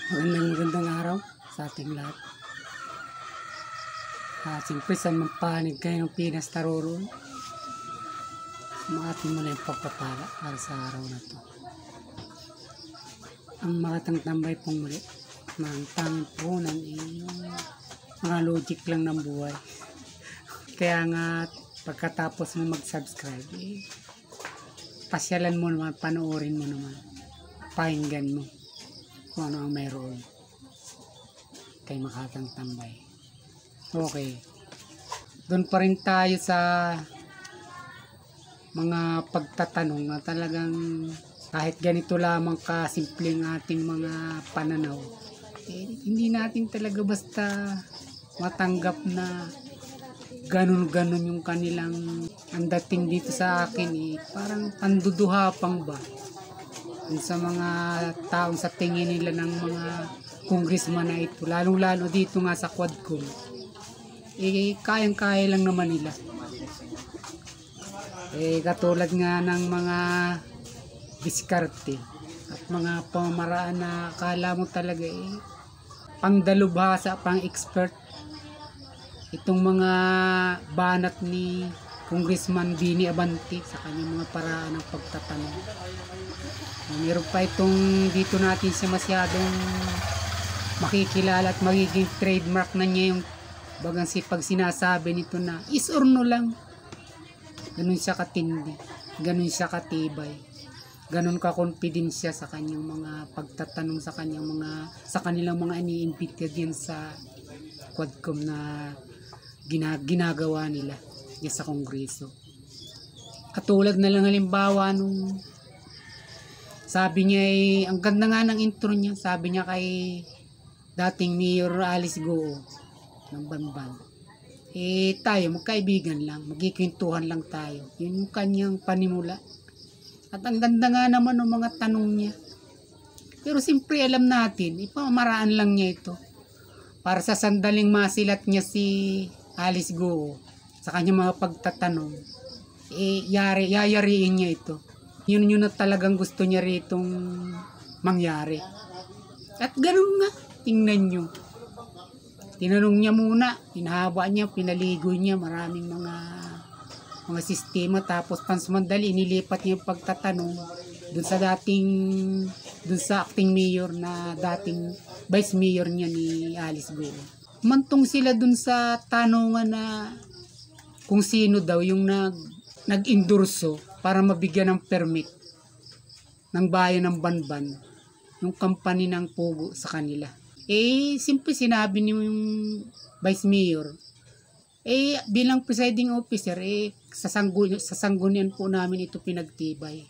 Magandang araw sa ating lahat. Siyempre sa mapanig kayo ng Pinas Taroron, maating mo na yung pagpapala para sa araw na to. Ang makatang tambay pong muli, ang tanging punan yung mga logic lang ng buhay. Kaya nga pagkatapos mo mag-subscribe, pasyalan mo naman, panoorin mo naman, pakinggan mo kung ano ang mayroon kay Makatang Tambay. Okay, doon pa rin tayo sa mga pagtatanong na talagang kahit ganito lamang kasimpleng ating mga pananaw, hindi natin talaga basta matanggap na ganun-ganun yung kanilang ang dating dito sa akin, parang panduduhapang ba sa mga taong sa tingin nila ng mga congressman na ito, lalong-lalo dito nga sa Quadcom, kayang-kaya lang naman nila. Katulad nga ng mga diskarte at mga pamamaraan na akala mo talaga pangdalubhasa, pang-expert. Itong mga banat ni Congressman Bini Abante sa kanyang mga paraan ng pagtatanong. Meron pa itong dito natin siya masyadong makikilala at magiging trademark na niya yung bagang pag sinasabi nito na is or no lang. Ganun siya katindi, ganun siya katibay, ganun ka-confident siya sa kanyang mga pagtatanong sa kanilang mga ini-invite diyan sa Quadcom na ginagawa nila diyan sa Kongreso. Katulad na lang halimbawa nung sabi niya ang ganda nga ng intro niya, sabi niya kay dating Mayor Alice Goo ng Banban, tayo magkaibigan lang, magkikwentuhan lang tayo. Yun yung kanyang panimula. At ang ganda nga naman ng mga tanong niya. Pero siyempre alam natin, ipamaraan lang niya ito para sa sandaling masilat niya si Alice Goo sa kanyang mga pagtatanong, yayariin niya ito. Yun na talagang gusto niya ritong mangyari. At ganun nga, tingnan nyo. Tinanong niya muna, hinahaba niya, pinaligo niya, maraming mga sistema, tapos pansumandali, inilipat niya yung pagtatanong dun sa acting mayor na dating vice mayor niya ni Alice Goo. Mantong sila dun sa tanungan na kung sino daw yung nag-endorso para mabigyan ng permit ng bayan ng Banban, yung company ng Pogo sa kanila. Simple sinabi niyo yung vice mayor, bilang presiding officer, sa sanggunian po namin ito pinagtibay.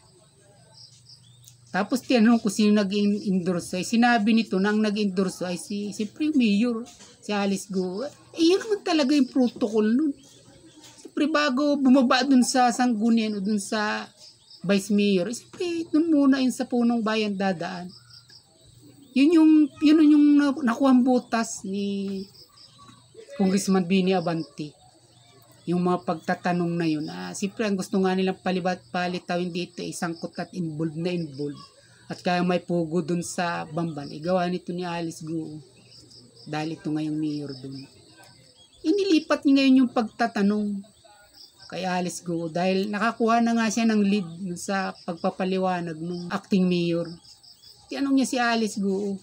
Tapos tinanong ko sino nag-endorso, sinabi nito na ang nag-endorso ay siyempre yung mayor, si Alice Goo. Yun naman talaga yung protocol nun. Siyempre bago bumaba dun sa sanggunian o dun sa vice mayor, siyempre dun muna yun sa punong bayan dadaan. Yun yung nakuhang butas ni Congressman Bini Abante. Yung mga pagtatanong na yun. Siyempre ang gusto nga nilang palitawin dito, sangkot at involved. At kaya may pugo dun sa Banban, gawa nito ni Alice Goo. Dahil ito ngayong mayor dun. Inilipat niya ngayon yung pagtatanong kay Alice Goo dahil nakakuha na nga siya ng lead sa pagpapaliwanag ng acting mayor. Tinanong niya si Alice Goo,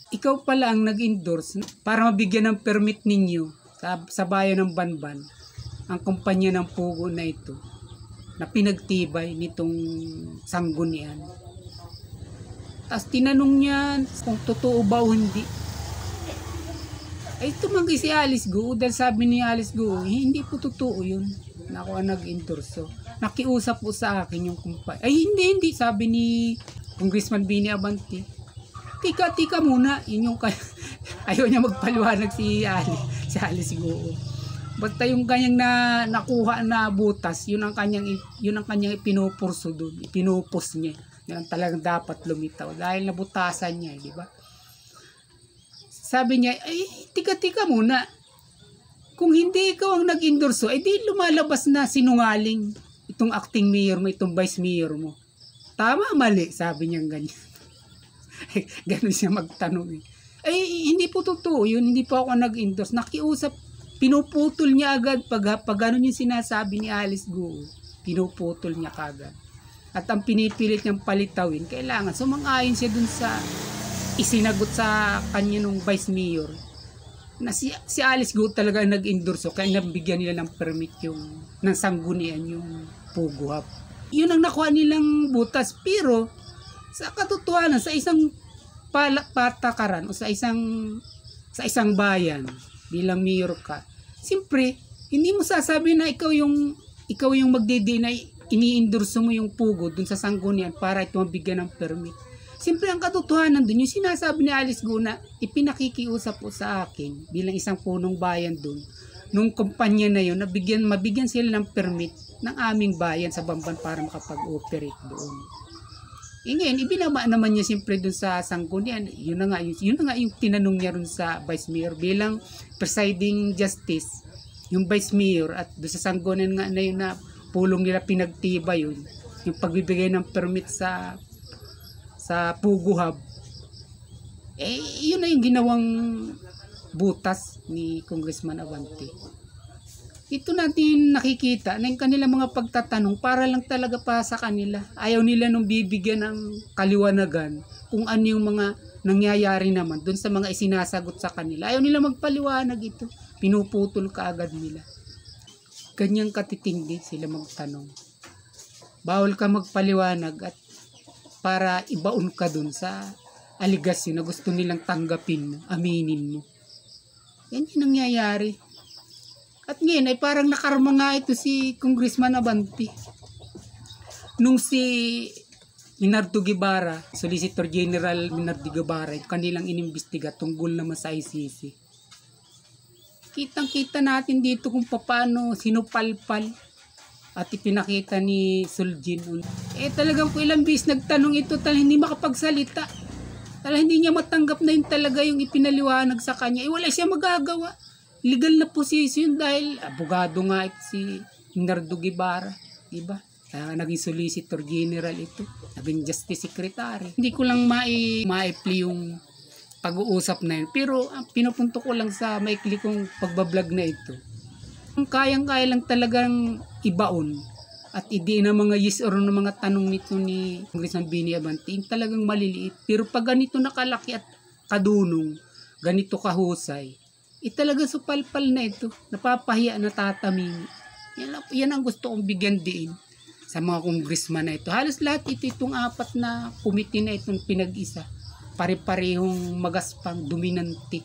ikaw pala ang nag-endorse para mabigyan ng permit ninyo sa bayan ng Banban ang kumpanya ng Pogo na ito na pinagtibay nitong sanggunian. Tapos tinanong niya kung totoo ba o hindi. Tumanggi si Alice Goo dahil sabi ni Alice Goo, hindi po totoo yun na ako ang nag-endorso. Nakiusap po sa akin yung kumpanya. Hindi, sabi ni Congressman Bini Abante. Tika muna, yun yung ayaw niya magpaliwanag si Alice Goo. Basta yung kanyang nakuha na butas, yun ang kanyang pinupurso doon, pinupos niya. Yan ang talagang dapat lumitaw dahil nabutasan niya, di ba? Sabi niya, tika muna. Kung hindi ikaw ang nag-endorso, di lumalabas na sinungaling itong acting mayor mo, itong vice mayor mo. Tama, mali, sabi niya ganyan. Ganun siya magtanong eh. Ay, hindi po totoo yun. Hindi po ako nag-endorse. Nakiusap, pinuputol niya agad pag ganun yung sinasabi ni Alice Guo. Pinuputol niya kagad. At ang pinipilit niyang palitawin, kailangan sumang-ayon siya dun sa isinagot sa kanya nung vice mayor na si Alice Guo talaga nag-endorse, kaya nabigyan nila ng permit ng sanggunian yung Pogo Hub. Yun ang nakuha nilang butas, pero sa katotohanan sa isang patakaran o sa isang bayan bilang mayor ka, siyempre hindi mo sasabi na ikaw yung magdidi na ini-endorse mo yung Pogo dun sa sanggunian para ito mabigyan ng permit. Siyempre ang katotohanan dun, yung sinasabi ni Alice Guo na ipinakikiusap po sa akin bilang isang punong bayan dun, nung kumpanya na yun, mabigyan sila ng permit ng aming bayan sa Bamban para makapag-operate doon. E ngayon, ibinaba naman niya siyempre dun sa sanggunian. Yun na nga yung tinanong niya rin sa vice mayor bilang presiding justice, yung vice mayor at dun sa sanggunian nga na yun na pulong nila pinagtiba yun, yung pagbibigay ng permit sa Pogo Hub. Yun na yung ginawang butas ni Congressman Abante. Ito natin nakikita na yung kanilang mga pagtatanong para lang talaga pa sa kanila. Ayaw nila nung bibigyan ng kaliwanagan kung ano yung mga nangyayari naman dun sa mga isinasagot sa kanila. Ayaw nila magpaliwanag ito. Pinuputol ka agad nila. Ganyang katitindi sila magtanong. Bawal ka magpaliwanag at para ibaon ka dun sa aligasyon na gusto nilang tanggapin mo, aminin mo. Yan yung nangyayari. At ngayon ay parang nakarma nga ito si Congressman Abante. Nung si Minardo Guevara, Solicitor General Minardo Guevara, kanilang inimbestiga tungkol naman sa ICC. Kitang-kita natin dito kung paano sinupalpal at ipinakita ni Suljin. Talagang kung ilang bis nagtanong ito, hindi makapagsalita. Hindi niya matanggap na yun talaga yung ipinaliwanag sa kanya. Wala siya magagawa. Legal na posisyon dahil abogado nga ito si Minardo Guevara, diba? Naging Solicitor General ito, naging Justice Secretary. Hindi ko lang maipli yung pag-uusap na yun, pero pinupunto ko lang sa maikli kong pagbablog na ito. Kayang-kaya lang talagang ibaon at idiin ang mga yes or no mga tanong nito ni Congressman Bini Abante, talagang maliliit. Pero pag ganito nakalaki at kadunong, ganito kahusay, talaga supalpal na ito, napapahiya, natatamimi. Yan ang gusto kong bigyan din sa mga congressman na ito. Halos lahat itong apat na committee na itong pinag-isa, pare-parehong magaspang, dominantik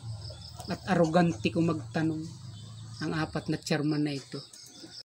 at arrogante kung magtanong ang apat na chairman na ito.